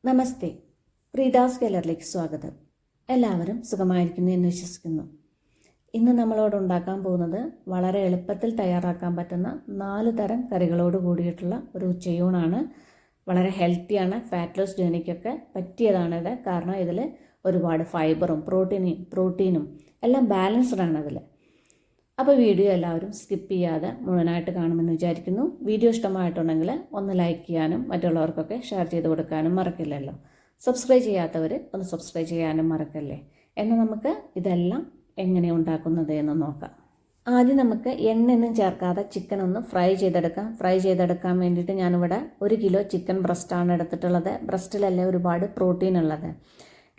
നമസ്തേ, പ്രീതാസ് ഗാലറിയിലേക്ക് സ്വാഗതം. എല്ലാവരും സുഖമായിരിക്കുന്നു എന്ന് വിശ്വസിക്കുന്നു. ഇന്ന് നമ്മളോട് ഉണ്ടാക്കാൻ പോകുന്നത് വളരെ എളുപ്പത്തിൽ തയ്യാറാക്കാൻ പറ്റുന്ന 4 തരം കറികളോട് കൂടിയിട്ടുള്ള ഒരു ഉച്ചയൂണാണ്. വളരെ ഹെൽത്തിയാണ്, ഫാറ്റ് ലോസ് ജേണിക്കൊക്കെ പറ്റിയതാണിത്. കാരണം ഇതിൽ ഒരുപാട് ഫൈബറും പ്രോട്ടീനും എല്ലാം ബാലൻസ്ഡ് ആണ് അതിൽ. അപ്പോൾ വീഡിയോ എല്ലാവരും സ്കിപ്പ് ചെയ്യാതെ മുഴുവനായിട്ട് കാണുമെന്ന് വിചാരിക്കുന്നു. വീഡിയോ ഇഷ്ടമായിട്ടുണ്ടെങ്കിൽ ഒന്ന് ലൈക്ക് ചെയ്യാനും മറ്റുള്ളവർക്കൊക്കെ ഷെയർ ചെയ്ത് കൊടുക്കാനും മറക്കില്ലല്ലോ. സബ്സ്ക്രൈബ് ചെയ്യാത്തവർ ഒന്ന് സബ്സ്ക്രൈബ് ചെയ്യാനും മറക്കല്ലേ. എന്നാൽ നമുക്ക് ഇതെല്ലാം എങ്ങനെ ഉണ്ടാക്കുന്നത് എന്ന് നോക്കാം. ആദ്യം നമുക്ക് എണ്ണയൊന്നും ചേർക്കാതെ ചിക്കൻ ഒന്ന് ഫ്രൈ ചെയ്തെടുക്കാൻ വേണ്ടിയിട്ട് ഞാനിവിടെ 1 കിലോ ചിക്കൻ ബ്രസ്റ്റാണ് എടുത്തിട്ടുള്ളത്. ബ്രസ്റ്റിലല്ലേ ഒരുപാട് പ്രോട്ടീൻ ഉള്ളത്.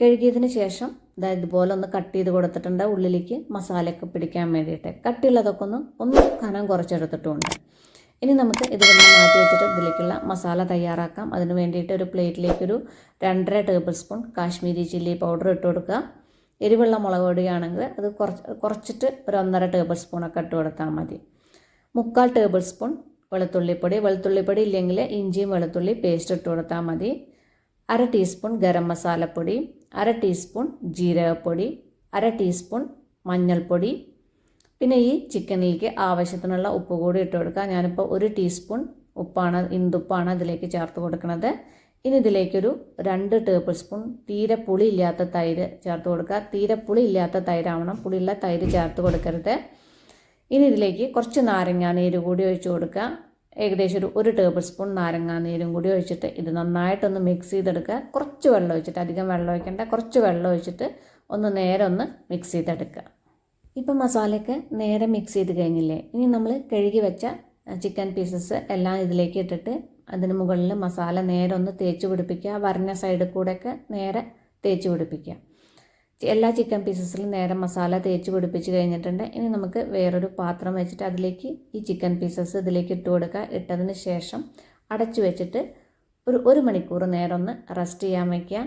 കഴുകിയതിന് ശേഷം ഇതുപോലെ ഒന്ന് കട്ട് ചെയ്ത് കൊടുത്തിട്ടുണ്ട്, ഉള്ളിലേക്ക് മസാലയൊക്കെ പിടിക്കാൻ വേണ്ടിയിട്ട്. കട്ടിയുള്ളതൊക്കെ ഒന്ന് കനം കുറച്ചെടുത്തിട്ടുണ്ട്. ഇനി നമുക്ക് ഇതൊന്ന് മാറ്റി വെച്ചിട്ട് ഇതിലേക്കുള്ള മസാല തയ്യാറാക്കാം. അതിന് വേണ്ടിയിട്ട് ഒരു പ്ലേറ്റിലേക്കൊരു 2.5 table spoon Kashmiri chilli powder ഇട്ട് കൊടുക്കുക. എരിവുള്ള മുളക് പൊടിയാണെങ്കിൽ അത് കുറച്ചിട്ട് ഒരു 1.5 ടേബിൾ സ്പൂണൊക്കെ ഇട്ട് കൊടുത്താൽ മതി. 3/4 ടേബിൾ സ്പൂൺ വെളുത്തുള്ളിപ്പൊടി ഇല്ലെങ്കിൽ ഇഞ്ചിയും വെളുത്തുള്ളി പേസ്റ്റ് ഇട്ട് കൊടുത്താൽ മതി. 1/2 ടീസ്പൂൺ ഗരം മസാലപ്പൊടി, 1/2 ടീസ്പൂൺ ജീരകപ്പൊടി, 1/2 ടീസ്പൂൺ മഞ്ഞൾപ്പൊടി. പിന്നെ ഈ ചിക്കനിലേക്ക് ആവശ്യത്തിനുള്ള ഉപ്പ് കൂടി ഇട്ട് കൊടുക്കുക. ഞാനിപ്പോൾ 1 ടീസ്പൂൺ ഇന്ദുപ്പാണ് ഇതിലേക്ക് ചേർത്ത് കൊടുക്കുന്നത്. ഇനി ഇതിലേക്കൊരു 2 ടേബിൾ സ്പൂൺ തീരെ പുളിയില്ലാത്ത തൈര് ചേർത്ത് കൊടുക്കുക. തീരെ പുളിയില്ലാത്ത തൈരാവണം, പുളിയുള്ള തൈര് ചേർത്ത് കൊടുക്കരുത്. ഇനി ഇതിലേക്ക് കുറച്ച് നാരങ്ങാനീര് കൂടി ഒഴിച്ച് കൊടുക്കുക. ഏകദേശം ഒരു 1 ടേബിൾ സ്പൂൺ നാരങ്ങാനീരും കൂടി ഒഴിച്ചിട്ട് ഇത് നന്നായിട്ടൊന്ന് മിക്സ് ചെയ്തെടുക്കുക. കുറച്ച് വെള്ളം ഒഴിച്ചിട്ട്, അധികം വെള്ളം ഒഴിക്കേണ്ട, കുറച്ച് വെള്ളം ഒഴിച്ചിട്ട് ഒന്ന് മിക്സ് ചെയ്തെടുക്കുക. ഇപ്പം മസാലയൊക്കെ നേരെ മിക്സ് ചെയ്ത് കഴിഞ്ഞില്ലേ, ഇനി നമ്മൾ കഴുകി വെച്ച ചിക്കൻ പീസസ് എല്ലാം ഇതിലേക്ക് ഇട്ടിട്ട് അതിന് മുകളിൽ മസാല നേരെ ഒന്ന് തേച്ച് പിടിപ്പിക്കുക. വരഞ്ഞ സൈഡിൽ കൂടെയൊക്കെ നേരെ തേച്ച് പിടിപ്പിക്കുക. എല്ലാ ചിക്കൻ പീസസിലും നേരെ മസാല തേച്ച് പിടിപ്പിച്ച് കഴിഞ്ഞിട്ടുണ്ട്. ഇനി നമുക്ക് വേറൊരു പാത്രം വെച്ചിട്ട് അതിലേക്ക് ഈ ചിക്കൻ പീസസ് ഇതിലേക്ക് ഇട്ട് കൊടുക്കുക. ഇട്ടതിന് ശേഷം അടച്ചു വെച്ചിട്ട് ഒരു 1 മണിക്കൂർ നേരം ഒന്ന് റെസ്റ്റ് ചെയ്യാൻ വയ്ക്കുക.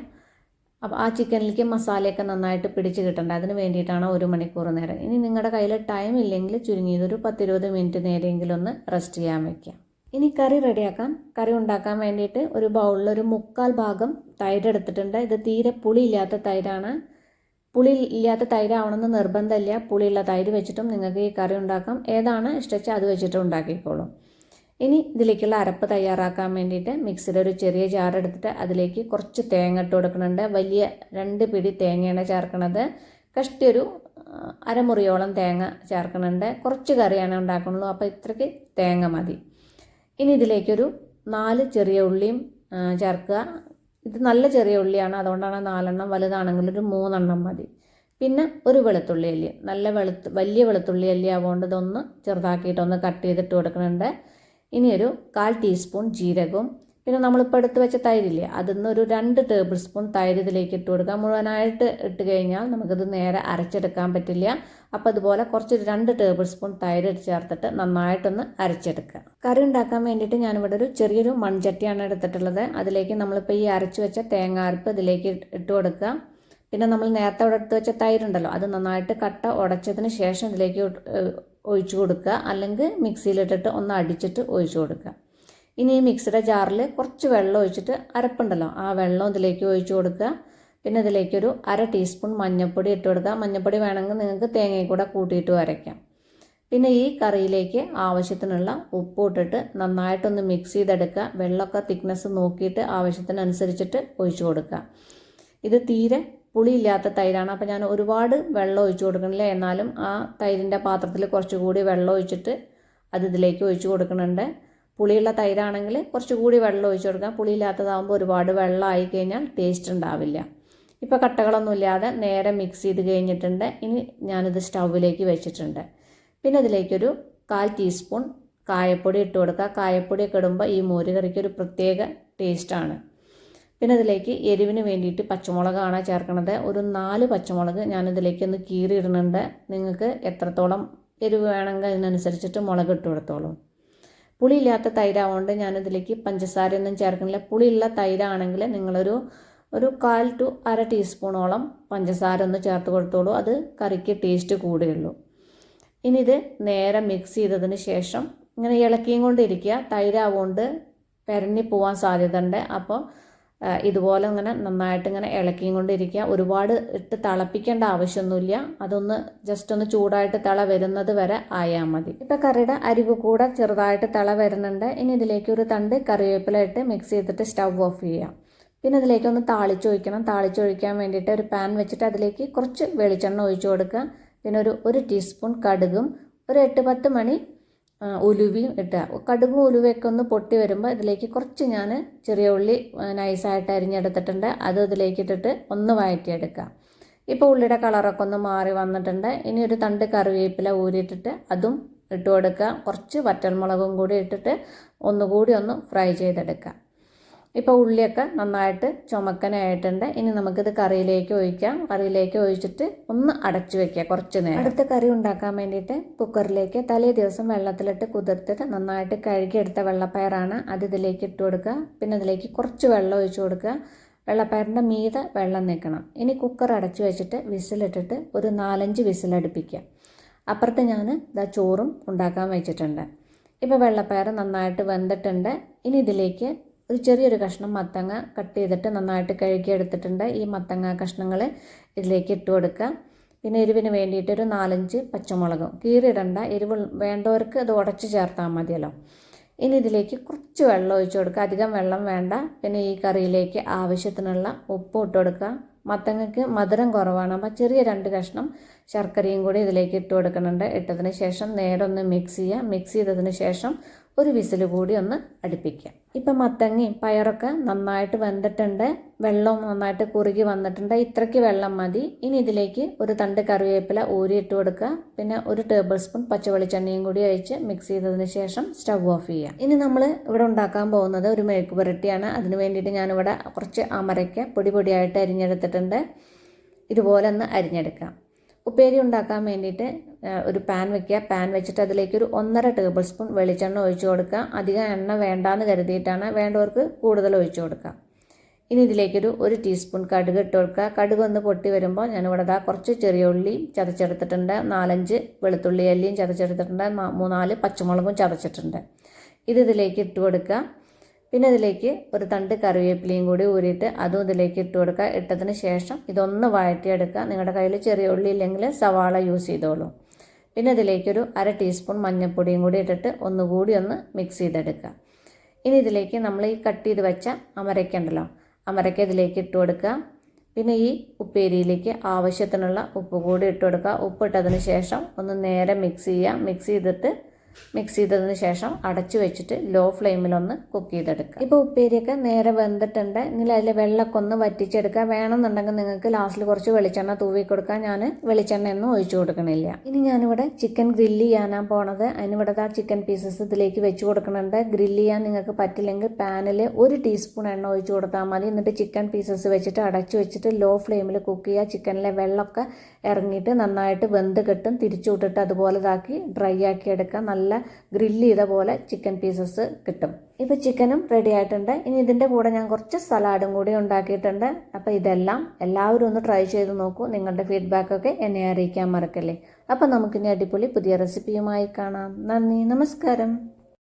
അപ്പോൾ ആ ചിക്കനിലേക്ക് മസാലയൊക്കെ നന്നായിട്ട് പിടിച്ച് കിട്ടേണ്ട, അതിന് വേണ്ടിയിട്ടാണ് 1 മണിക്കൂർ നേരം. ഇനി നിങ്ങളുടെ കയ്യിൽ ടൈം ഇല്ലെങ്കിൽ ചുരുങ്ങിയതൊരു 10-20 മിനിറ്റ് നേരെയെങ്കിലും ഒന്ന് റെസ്റ്റ് ചെയ്യാൻ വയ്ക്കുക. ഇനി കറി റെഡിയാക്കാം. കറി ഉണ്ടാക്കാൻ വേണ്ടിയിട്ട് ഒരു ബൗളിൽ ഒരു 3/4 ഭാഗം തൈര് എടുത്തിട്ടുണ്ട്. ഇത് തീരെ പുളിയില്ലാത്ത തൈരാണ്. പുളി ഇല്ലാത്ത തൈരാവണമെന്ന് നിർബന്ധമില്ല. പുളിയുള്ള തൈര് വെച്ചിട്ടും നിങ്ങൾക്ക് ഈ കറി ഉണ്ടാക്കാം. ഏതാണ് ഇഷ്ടച്ചാൽ അത് വെച്ചിട്ട് ഉണ്ടാക്കിക്കോളും. ഇനി ഇതിലേക്കുള്ള അരപ്പ് തയ്യാറാക്കാൻ വേണ്ടിയിട്ട് മിക്സിയിൽ ഒരു ചെറിയ ജാർ എടുത്തിട്ട് അതിലേക്ക് കുറച്ച് തേങ്ങ ഇട്ട് കൊടുക്കുന്നുണ്ട്. വലിയ 2 പിടി തേങ്ങയാണ് ചേർക്കുന്നത്. കഷ്ടി ഒരു അരമുറിയോളം തേങ്ങ ചേർക്കുന്നുണ്ട്. കുറച്ച് കറിയാണ് ഉണ്ടാക്കുന്നുള്ളൂ, അപ്പോൾ ഇത്രയ്ക്ക് തേങ്ങ മതി. ഇനി ഇതിലേക്കൊരു 4 ചെറിയ ഉള്ളിയും ചേർക്കുക. ഇത് നല്ല ചെറിയ ഉള്ളിയാണ്, അതുകൊണ്ടാണ് 4 എണ്ണം. വലുതാണെങ്കിൽ ഒരു 3 എണ്ണം മതി. പിന്നെ ഒരു വെളുത്തുള്ളി അല്ലി, വലിയ വെളുത്തുള്ളി അല്ലി ആവുകൊണ്ട് ഇതൊന്ന് ചെറുതാക്കിയിട്ടൊന്ന് കട്ട് ചെയ്തിട്ട് കൊടുക്കുന്നുണ്ട്. ഇനി ഒരു 1/4 ടീസ്പൂൺ ജീരകവും, പിന്നെ നമ്മളിപ്പോൾ എടുത്ത് വെച്ച തൈരില്ലേ, അതിൽ ഒരു 2 ടേബിൾ സ്പൂൺ തൈര് ഇതിലേക്ക് ഇട്ട് കൊടുക്കുക. മുഴുവനായിട്ട് ഇട്ട് കഴിഞ്ഞാൽ നമുക്കിത് നേരെ അരച്ചെടുക്കാൻ പറ്റില്ല. അപ്പോൾ അതുപോലെ കുറച്ച് 2 ടേബിൾ സ്പൂൺ തൈര് ചേർത്തിട്ട് നന്നായിട്ടൊന്ന് അരച്ചെടുക്കുക. കറി ഉണ്ടാക്കാൻ വേണ്ടിയിട്ട് ഞാനിവിടെ ഒരു ചെറിയൊരു മൺചട്ടിയാണ് എടുത്തിട്ടുള്ളത്. അതിലേക്ക് നമ്മളിപ്പോൾ ഈ അരച്ച് വെച്ച തേങ്ങ അരപ്പ് ഇതിലേക്ക് ഇട്ട് കൊടുക്കുക. പിന്നെ നമ്മൾ നേരത്തെ അവിടെ എടുത്ത് വെച്ച തൈരുണ്ടല്ലോ, അത് നന്നായിട്ട് കട്ട ഉടച്ചതിന് ശേഷം ഇതിലേക്ക് ഒഴിച്ചു കൊടുക്കുക. അല്ലെങ്കിൽ മിക്സിയിലിട്ടിട്ട് ഒന്ന് അടിച്ചിട്ട് ഒഴിച്ചു കൊടുക്കുക. ഇനി ഈ മിക്സിയുടെ ജാറിൽ കുറച്ച് വെള്ളം ഒഴിച്ചിട്ട് അരപ്പുണ്ടല്ലോ, ആ വെള്ളം ഇതിലേക്ക് ഒഴിച്ചു കൊടുക്കുക. പിന്നെ ഇതിലേക്കൊരു 1/2 ടീസ്പൂൺ മഞ്ഞൾപ്പൊടി ഇട്ട് കൊടുക്കുക. മഞ്ഞൾപ്പൊടി വേണമെങ്കിൽ നിങ്ങൾക്ക് തേങ്ങയും കൂടെ കൂട്ടിയിട്ട് അരയ്ക്കാം. പിന്നെ ഈ കറിയിലേക്ക് ആവശ്യത്തിനുള്ള ഉപ്പ് ഇട്ടിട്ട് നന്നായിട്ടൊന്ന് മിക്സ് ചെയ്തെടുക്കുക. വെള്ളമൊക്കെ തിക്നെസ് നോക്കിയിട്ട് ആവശ്യത്തിനനുസരിച്ചിട്ട് ഒഴിച്ചു കൊടുക്കുക. ഇത് തീരെ പുളിയില്ലാത്ത തൈരാണ്, അപ്പോൾ ഞാൻ ഒരുപാട് വെള്ളം ഒഴിച്ചു കൊടുക്കണില്ല. എന്നാലും ആ തൈരിൻ്റെ പാത്രത്തിൽ കുറച്ചുകൂടി വെള്ളം ഒഴിച്ചിട്ട് അത് ഇതിലേക്ക് ഒഴിച്ചു കൊടുക്കുന്നുണ്ട്. പുളിയുള്ള തൈരാണെങ്കിൽ കുറച്ചുകൂടി വെള്ളം ഒഴിച്ചു കൊടുക്കാം. പുളിയില്ലാത്തതാകുമ്പോൾ ഒരുപാട് വെള്ളം ആയി കഴിഞ്ഞാൽ ടേസ്റ്റ് ഉണ്ടാവില്ല. ഇപ്പോൾ കട്ടകളൊന്നുമില്ലാതെ നേരെ മിക്സ് ചെയ്ത് കഴിഞ്ഞിട്ടുണ്ട്. ഇനി ഞാനിത് സ്റ്റൗവിലേക്ക് വെച്ചിട്ടുണ്ട്. പിന്നെ ഇതിലേക്കൊരു 1/4 ടീസ്പൂൺ കായപ്പൊടി ഇട്ട് കൊടുക്കുക. കായപ്പൊടിയൊക്കെ ഇടുമ്പോൾ ഈ മോര് കറിക്ക് ഒരു പ്രത്യേക ടേസ്റ്റാണ്. പിന്നെ ഇതിലേക്ക് എരിവിന് വേണ്ടിയിട്ട് പച്ചമുളകാണ് ചേർക്കുന്നത്. ഒരു 4 പച്ചമുളക് ഞാനിതിലേക്ക് ഒന്ന് കീറി ഇടുന്നുണ്ട്. നിങ്ങൾക്ക് എത്രത്തോളം എരിവ് വേണമെങ്കിൽ അതിനനുസരിച്ചിട്ട് മുളക് ഇട്ട് കൊടുത്തോളൂ. പുളിയില്ലാത്ത തൈരാവുകൊണ്ട് ഞാനിതിലേക്ക് പഞ്ചസാരയൊന്നും ചേർക്കുന്നില്ല. പുളിയുള്ള തൈരാണെങ്കിൽ നിങ്ങളൊരു 1/4 to 1/2 ടീസ്പൂണോളം പഞ്ചസാര ഒന്ന് ചേർത്ത് കൊടുത്തോളൂ. അത് കറിക്ക് ടേസ്റ്റ് കൂടുകയുള്ളൂ. ഇനി ഇത് നേരെ മിക്സ് ചെയ്തതിന് ശേഷം ഇങ്ങനെ ഇളക്കിയും കൊണ്ടിരിക്കുക. തൈരാവുകൊണ്ട് പെരഞ്ഞി പോവാൻ സാധ്യത ഉണ്ട്. അപ്പോൾ ഇതുപോലെ ഇങ്ങനെ നന്നായിട്ട് ഇങ്ങനെ ഇളക്കിയും കൊണ്ടിരിക്കുക. ഒരുപാട് ഇട്ട് തിളപ്പിക്കേണ്ട ആവശ്യമൊന്നുമില്ല. അതൊന്ന് ജസ്റ്റ് ഒന്ന് ചൂടായിട്ട് തിള വരുന്നത് വരെ ആയാൽ മതി. ഇപ്പം കറിയുടെ അരികു കൂടെ ചെറുതായിട്ട് തിള വരുന്നുണ്ട്. ഇനി ഇതിലേക്ക് ഒരു തണ്ട് കറിവേപ്പില ഇട്ട് മിക്സ് ചെയ്തിട്ട് സ്റ്റവ് ഓഫ് ചെയ്യാം. പിന്നെ അതിലേക്കൊന്ന് താളിച്ചൊഴിക്കണം. താളിച്ചൊഴിക്കാൻ വേണ്ടിയിട്ട് ഒരു പാൻ വെച്ചിട്ട് അതിലേക്ക് കുറച്ച് വെളിച്ചെണ്ണ ഒഴിച്ചു കൊടുക്കുക. പിന്നെ ഒരു ടീസ്പൂൺ കടുകും ഒരു 8-10 മണി ഉലുവയും ഇട്ടുക. കടുകും ഉലുവയൊക്കെ ഒന്ന് പൊട്ടി വരുമ്പോൾ ഇതിലേക്ക് കുറച്ച് ഞാൻ ചെറിയ ഉള്ളി നൈസായിട്ട് അരിഞ്ഞെടുത്തിട്ടുണ്ട്. അത് ഇതിലേക്ക് ഇട്ടിട്ട് ഒന്ന് വഴറ്റിയെടുക്കുക. ഇപ്പോൾ ഉള്ളിയുടെ കളറൊക്കെ ഒന്ന് മാറി വന്നിട്ടുണ്ട്. ഇനി ഒരു തണ്ട് കറിവേപ്പില ഊരിയിട്ടിട്ട് അതും ഇട്ട് കൊടുക്കുക. കുറച്ച് വറ്റൽമുളകും കൂടി ഇട്ടിട്ട് ഒന്നുകൂടി ഒന്ന് ഫ്രൈ ചെയ്തെടുക്കുക. ഇപ്പോൾ ഉള്ളിയൊക്കെ നന്നായിട്ട് ചുമക്കനായിട്ടുണ്ട്. ഇനി നമുക്കിത് കറിയിലേക്ക് ഒഴിക്കാം. കറിയിലേക്ക് ഒഴിച്ചിട്ട് ഒന്ന് അടച്ചു വെക്കുക കുറച്ച് നേരം. അടുത്ത കറി ഉണ്ടാക്കാൻ വേണ്ടിയിട്ട് കുക്കറിലേക്ക് തലേ ദിവസം വെള്ളത്തിലിട്ട് കുതിർത്തിട്ട് നന്നായിട്ട് കഴുകിയെടുത്ത വെള്ളപ്പയറാണ്. അത് ഇതിലേക്ക് ഇട്ട് കൊടുക്കുക. പിന്നെ അതിലേക്ക് കുറച്ച് വെള്ളം ഒഴിച്ചു കൊടുക്കുക. വെള്ളപ്പയറിൻ്റെ മീതെ വെള്ളം നിൽക്കണം. ഇനി കുക്കർ അടച്ചു വെച്ചിട്ട് വിസിലിട്ടിട്ട് ഒരു 4-5 വിസിലടുപ്പിക്കുക. അപ്പുറത്ത് ഞാൻ ചോറും ഉണ്ടാക്കാൻ വെച്ചിട്ടുണ്ട്. ഇപ്പോൾ വെള്ളപ്പയർ നന്നായിട്ട് വെന്തിട്ടുണ്ട്. ഇനി ഇതിലേക്ക് ഒരു ചെറിയൊരു കഷ്ണം മത്തങ്ങ കട്ട് ചെയ്തിട്ട് നന്നായിട്ട് കഴുകിയെടുത്തിട്ടുണ്ട്. ഈ മത്തങ്ങ കഷ്ണങ്ങൾ ഇതിലേക്ക് ഇട്ട് കൊടുക്കുക. പിന്നെ എരിവിന് വേണ്ടിയിട്ട് ഒരു 4-5 പച്ചമുളകും കീറിയിടണ്ട. എരിവ് വേണ്ടവർക്ക് അത് ഉടച്ച് ചേർത്താൽ മതിയല്ലോ. ഇനി ഇതിലേക്ക് കുറച്ച് വെള്ളം ഒഴിച്ചു കൊടുക്കുക. അധികം വെള്ളം വേണ്ട. പിന്നെ ഈ കറിയിലേക്ക് ആവശ്യത്തിനുള്ള ഉപ്പ് ഇട്ട് കൊടുക്കുക. മത്തങ്ങയ്ക്ക് മധുരം കുറവാണ്. അപ്പോൾ ചെറിയ 2 കഷ്ണം ശർക്കരയും കൂടി ഇതിലേക്ക് ഇട്ട് കൊടുക്കുന്നുണ്ട്. ഇട്ടതിന് ശേഷം നേരെ ഒന്ന് മിക്സ് ചെയ്യുക. മിക്സ് ചെയ്തതിന് ശേഷം ഒരു വിസിൽ കൂടി ഒന്ന് അടുപ്പിക്കുക. ഇപ്പം മത്തങ്ങയും പയറൊക്കെ നന്നായിട്ട് വെന്തിട്ടുണ്ട്. വെള്ളവും നന്നായിട്ട് കുറുകി വന്നിട്ടുണ്ട്. ഇത്രയ്ക്ക് വെള്ളം മതി. ഇനി ഇതിലേക്ക് ഒരു തണ്ട് കറിവേപ്പില ഊരി ഇട്ട് കൊടുക്കുക. പിന്നെ ഒരു ടേബിൾ സ്പൂൺ പച്ചവെളിച്ചെണ്ണയും കൂടി ഒഴിച്ച് മിക്സ് ചെയ്തതിന് ശേഷം സ്റ്റവ് ഓഫ് ചെയ്യുക. ഇനി നമ്മൾ ഇവിടെ ഉണ്ടാക്കാൻ പോകുന്നത് ഒരു മെഴുക്ക് പുരട്ടിയാണ്. അതിന് വേണ്ടിയിട്ട് ഞാനിവിടെ കുറച്ച് അമരയ്ക്ക പൊടിയായിട്ട് അരിഞ്ഞെടുത്തിട്ടുണ്ട്. ഇതുപോലെ ഒന്ന് അരിഞ്ഞെടുക്കാം. ഉപ്പേരി ഉണ്ടാക്കാൻ വേണ്ടിയിട്ട് ഒരു പാൻ വെക്കുക. പാൻ വെച്ചിട്ട് അതിലേക്ക് ഒരു 1.5 ടേബിൾ സ്പൂൺ വെളിച്ചെണ്ണ ഒഴിച്ചു കൊടുക്കുക. അധികം എണ്ണ വേണ്ടാന്ന് കരുതിയിട്ടാണ്. വേണ്ടവർക്ക് കൂടുതൽ ഒഴിച്ചു കൊടുക്കുക. ഇനി ഇതിലേക്കൊരു 1 ടീസ്പൂൺ കടുക് ഇട്ട് കൊടുക്കുക. കടുക് ഒന്ന് പൊട്ടി വരുമ്പോൾ ഞാനിവിടെ കുറച്ച് ചെറിയ ഉള്ളി ചതച്ചെടുത്തിട്ടുണ്ട്. 4-5 വെളുത്തുള്ളി അല്ലിയും ചതച്ചെടുത്തിട്ടുണ്ട്. 3-4 പച്ചമുളകും ചതച്ചിട്ടുണ്ട്. ഇത് ഇതിലേക്ക് ഇട്ട് കൊടുക്കുക. പിന്നെ ഇതിലേക്ക് ഒരു തണ്ട് കറിവേപ്പിലയും കൂടി ഊരിയിട്ട് അതും ഇതിലേക്ക് ഇട്ട് കൊടുക്കുക. ഇട്ടതിന് ശേഷം ഇതൊന്ന് വഴറ്റിയെടുക്കുക. നിങ്ങളുടെ കയ്യിൽ ചെറിയ ഉള്ളി ഇല്ലെങ്കിൽ സവാള യൂസ് ചെയ്തോളൂ. പിന്നെ ഇതിലേക്കൊരു 1/2 ടീസ്പൂൺ മഞ്ഞൾപ്പൊടിയും കൂടി ഇട്ടിട്ട് ഒന്നുകൂടി ഒന്ന് മിക്സ് ചെയ്തെടുക്കുക. ഇനി ഇതിലേക്ക് നമ്മൾ ഈ കട്ട് ചെയ്ത് വെച്ച അമരയ്ക്കുണ്ടല്ലോ, അമരയ്ക്ക ഇതിലേക്ക് ഇട്ട് കൊടുക്കുക. പിന്നെ ഈ ഉപ്പേരിയിലേക്ക് ആവശ്യത്തിനുള്ള ഉപ്പ് കൂടി ഇട്ട് കൊടുക്കുക. ഉപ്പിട്ടതിന് ശേഷം ഒന്ന് നേരെ മിക്സ് ചെയ്യുക. മിക്സ് ചെയ്തതിന് ശേഷം അടച്ചു വെച്ചിട്ട് ലോ ഫ്ലെയിമിലൊന്ന് കുക്ക് ചെയ്തെടുക്കുക. ഇപ്പോൾ ഉപ്പേരിയൊക്കെ നേരെ വെന്തിട്ടുണ്ട്. ഇനി അതിൽ വെള്ളമൊക്കെ ഒന്ന് വറ്റിച്ചെടുക്കുക. വേണമെന്നുണ്ടെങ്കിൽ നിങ്ങൾക്ക് ലാസ്റ്റിൽ കുറച്ച് വെളിച്ചെണ്ണ തൂവി കൊടുക്കുക. ഞാൻ വെളിച്ചെണ്ണയൊന്നും ഒഴിച്ചു കൊടുക്കണില്ല. ഇനി ഞാനിവിടെ ചിക്കൻ ഗ്രില്ല് ചെയ്യാനാണ് പോണത്. അതിനിവിടെ ചിക്കൻ പീസസ് ഇതിലേക്ക് വെച്ച് കൊടുക്കുന്നുണ്ട്. ഗ്രില്ല് ചെയ്യാൻ നിങ്ങൾക്ക് പറ്റില്ലെങ്കിൽ പാനിൽ 1 ടീസ്പൂൺ എണ്ണ ഒഴിച്ചു കൊടുത്താൽ മതി. എന്നിട്ട് ചിക്കൻ പീസസ് വെച്ചിട്ട് അടച്ചു വെച്ചിട്ട് ലോ ഫ്ലെയിമിൽ കുക്ക് ചെയ്യുക. ചിക്കനിലെ വെള്ളമൊക്കെ ഇറങ്ങിയിട്ട് നന്നായിട്ട് വെന്ത് കിട്ടും. തിരിച്ചു വിട്ടിട്ട് അതുപോലെ ഡ്രൈ ആക്കി എടുക്കുക. നല്ല ഗ്രില്ല് ചെയ്ത പോലെ ചിക്കൻ പീസസ് കിട്ടും. ഇപ്പോൾ ചിക്കനും റെഡി ആയിട്ടുണ്ട്. ഇനി ഇതിൻ്റെ കൂടെ ഞാൻ കുറച്ച് സലാഡും കൂടി ഉണ്ടാക്കിയിട്ടുണ്ട്. അപ്പോൾ ഇതെല്ലാം എല്ലാവരും ഒന്ന് ട്രൈ ചെയ്ത് നോക്കൂ. നിങ്ങളുടെ ഫീഡ്ബാക്കൊക്കെ എന്നെ അറിയിക്കാൻ മറക്കല്ലേ. അപ്പോൾ നമുക്കിനി അടിപൊളി പുതിയ റെസിപ്പിയുമായി കാണാം. നന്ദി, നമസ്കാരം.